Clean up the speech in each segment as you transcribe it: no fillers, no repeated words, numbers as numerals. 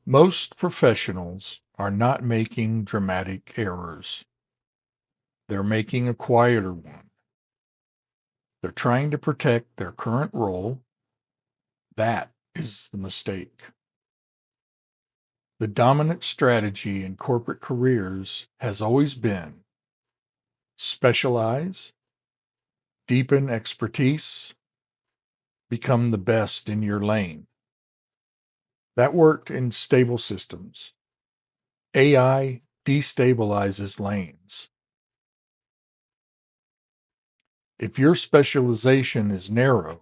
Most professionals are not making dramatic errors. They're making a quieter one. They're trying to protect their current role. That is the mistake. The dominant strategy in corporate careers has always been specialize, deepen expertise, become the best in your lane. That worked in stable systems. AI destabilizes lanes. If your specialization is narrow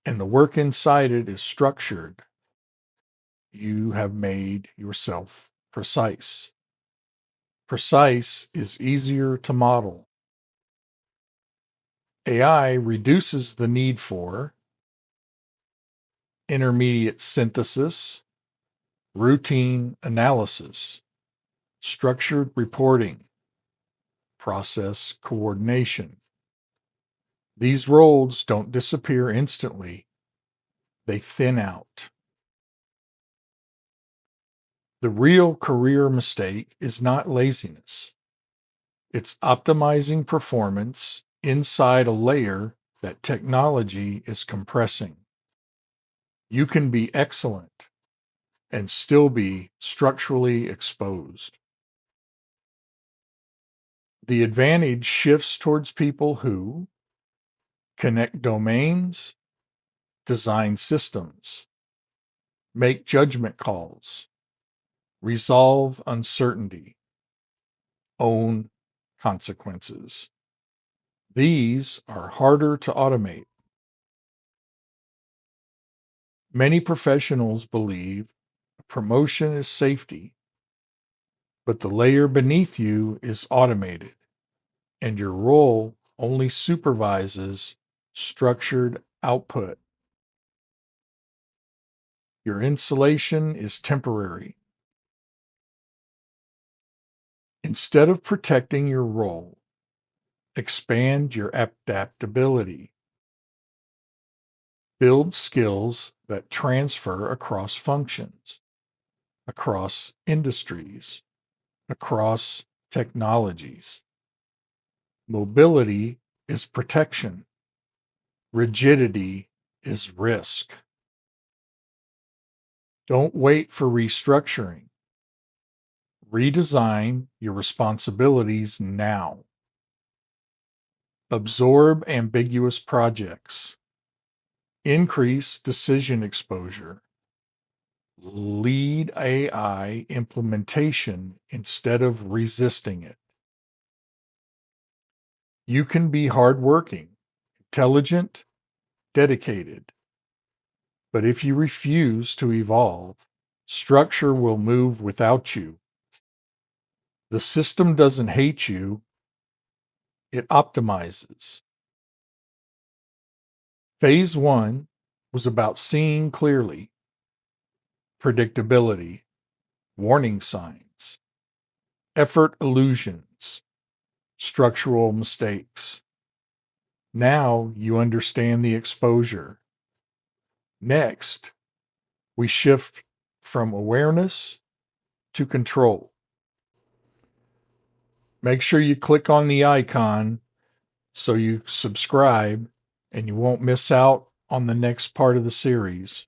and the work inside it is structured, you have made yourself precise. Precise is easier to model. AI reduces the need for intermediate synthesis, routine analysis, structured reporting, process coordination. These roles don't disappear instantly, they thin out. The real career mistake is not laziness. It's optimizing performance inside a layer that technology is compressing. You can be excellent and still be structurally exposed. The advantage shifts towards people who connect domains, design systems, make judgment calls, resolve uncertainty, own consequences. These are harder to automate. Many professionals believe promotion is safety, but the layer beneath you is automated, and your role only supervises structured output. Your insulation is temporary. Instead of protecting your role, expand your adaptability. Build skills that transfer across functions, across industries, across technologies. Mobility is protection. Rigidity is risk. Don't wait for restructuring. Redesign your responsibilities now. Absorb ambiguous projects. Increase decision exposure. Lead AI implementation instead of resisting it. You can be hardworking, intelligent, dedicated. But if you refuse to evolve, structure will move without you. The system doesn't hate you, it optimizes. Phase one was about seeing clearly, predictability, warning signs, effort illusions, structural mistakes. Now you understand the exposure. Next, we shift from awareness to control. Make sure you click on the icon so you subscribe and you won't miss out on the next part of the series.